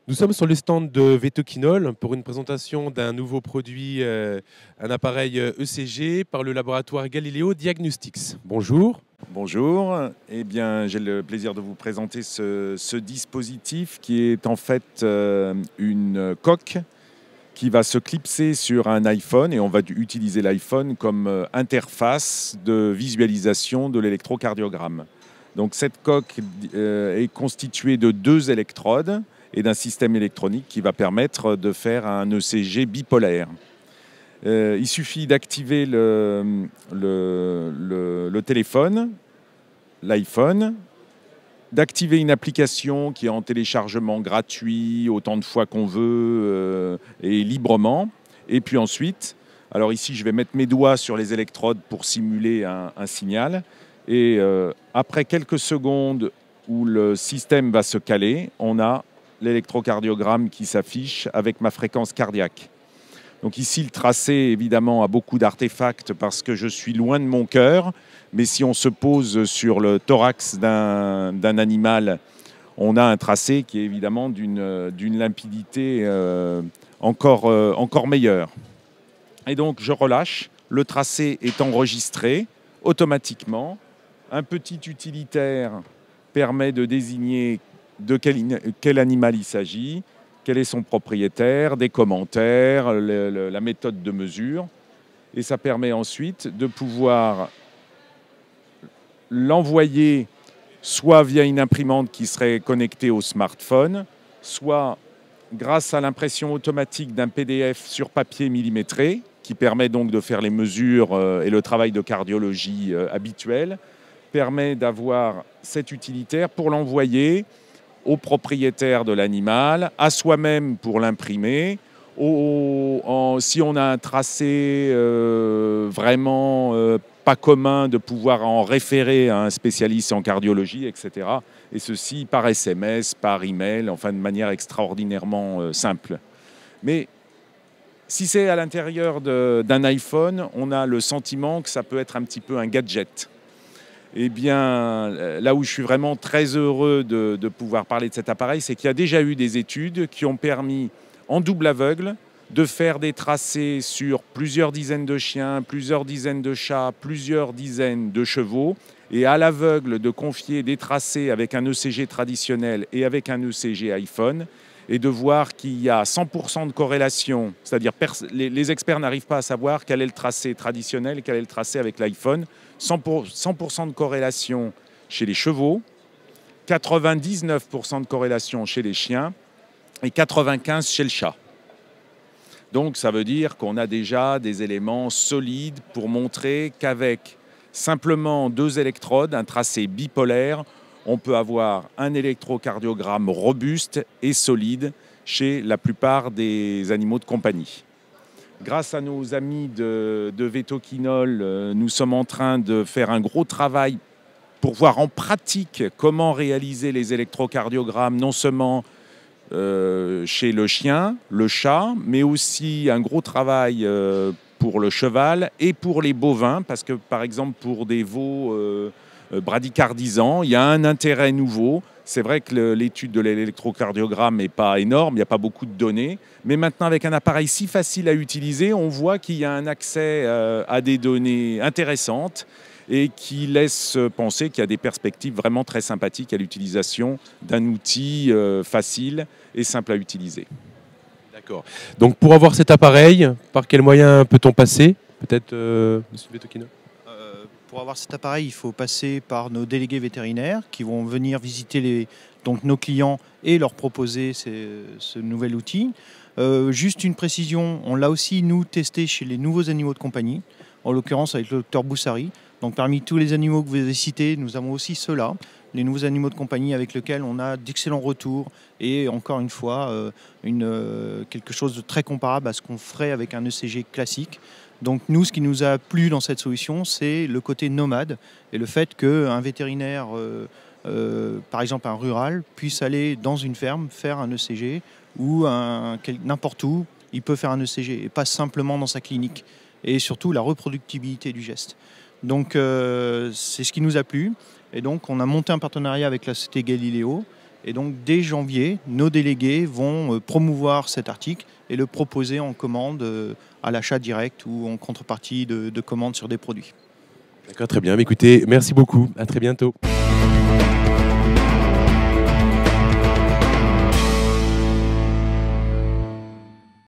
Nous sommes sur le stand de Vetoquinol pour une présentation d'un nouveau produit, un appareil ECG par le laboratoire Galileo Diagnostics. Bonjour. Bonjour, eh bien, j'ai le plaisir de vous présenter ce dispositif qui est en fait une coque qui va se clipser sur un iPhone et on va utiliser l'iPhone comme interface de visualisation de l'électrocardiogramme. Donc cette coque est constituée de 2 électrodes et d'un système électronique qui va permettre de faire un ECG bipolaire. Il suffit d'activer le téléphone, l'iPhone, d'activer une application qui est en téléchargement gratuit autant de fois qu'on veut et librement. Et puis ensuite, alors ici je vais mettre mes doigts sur les électrodes pour simuler un signal. Et après quelques secondes où le système va se caler, on a l'électrocardiogramme qui s'affiche avec ma fréquence cardiaque. Donc ici, le tracé, évidemment, a beaucoup d'artefacts parce que je suis loin de mon cœur. Mais si on se pose sur le thorax d'un animal, on a un tracé qui est évidemment d'une limpidité encore meilleure. Et donc, je relâche. Le tracé est enregistré automatiquement. Un petit utilitaire permet de désigner de quel animal il s'agit, quel est son propriétaire, des commentaires, la méthode de mesure. Et ça permet ensuite de pouvoir l'envoyer soit via une imprimante qui serait connectée au smartphone, soit grâce à l'impression automatique d'un PDF sur papier millimétré, qui permet donc de faire les mesures et le travail de cardiologie habituel, permet d'avoir cet utilitaire pour l'envoyer au propriétaire de l'animal, à soi-même pour l'imprimer. Si on a un tracé vraiment pas commun, de pouvoir en référer à un spécialiste en cardiologie, etc. Et ceci par SMS, par email, enfin de manière extraordinairement simple. Mais si c'est à l'intérieur d'un iPhone, on a le sentiment que ça peut être un petit peu un gadget. Eh bien, là où je suis vraiment très heureux de pouvoir parler de cet appareil, c'est qu'il y a déjà eu des études qui ont permis, en double aveugle, de faire des tracés sur plusieurs dizaines de chiens, plusieurs dizaines de chats, plusieurs dizaines de chevaux, et à l'aveugle de confier des tracés avec un ECG traditionnel et avec un ECG iPhone, et de voir qu'il y a 100% de corrélation, c'est-à-dire les experts n'arrivent pas à savoir quel est le tracé traditionnel et quel est le tracé avec l'iPhone. 100% de corrélation chez les chevaux, 99% de corrélation chez les chiens et 95% chez le chat. Donc ça veut dire qu'on a déjà des éléments solides pour montrer qu'avec simplement 2 électrodes, un tracé bipolaire, on peut avoir un électrocardiogramme robuste et solide chez la plupart des animaux de compagnie. Grâce à nos amis de Vetoquinol, nous sommes en train de faire un gros travail pour voir en pratique comment réaliser les électrocardiogrammes, non seulement chez le chien, le chat, mais aussi un gros travail pour le cheval et pour les bovins, parce que par exemple pour des veaux bradycardisants, il y a un intérêt nouveau. C'est vrai que l'étude de l'électrocardiogramme n'est pas énorme, il n'y a pas beaucoup de données, mais maintenant avec un appareil si facile à utiliser, on voit qu'il y a un accès à des données intéressantes et qui laisse penser qu'il y a des perspectives vraiment très sympathiques à l'utilisation d'un outil facile et simple à utiliser. D'accord. Donc pour avoir cet appareil, par quels moyens peut-on passer? Peut-être, Monsieur Vetoquinol? Pour avoir cet appareil, il faut passer par nos délégués vétérinaires qui vont venir visiter donc nos clients et leur proposer ce nouvel outil. Juste une précision, on l'a aussi nous testé chez les nouveaux animaux de compagnie, en l'occurrence avec le docteur Boussari. Donc parmi tous les animaux que vous avez cités, nous avons aussi ceux-là, les nouveaux animaux de compagnie avec lesquels on a d'excellents retours et encore une fois quelque chose de très comparable à ce qu'on ferait avec un ECG classique. Donc nous, ce qui nous a plu dans cette solution, c'est le côté nomade et le fait qu'un vétérinaire, par exemple un rural, puisse aller dans une ferme faire un ECG ou n'importe où, il peut faire un ECG et pas simplement dans sa clinique. Et surtout la reproductibilité du geste. Donc c'est ce qui nous a plu. Et donc on a monté un partenariat avec la société Galileo Et donc dès janvier, nos délégués vont promouvoir cet article et le proposer en commande à l'achat direct ou en contrepartie de commandes sur des produits. D'accord, très bien. Écoutez, merci beaucoup. À très bientôt.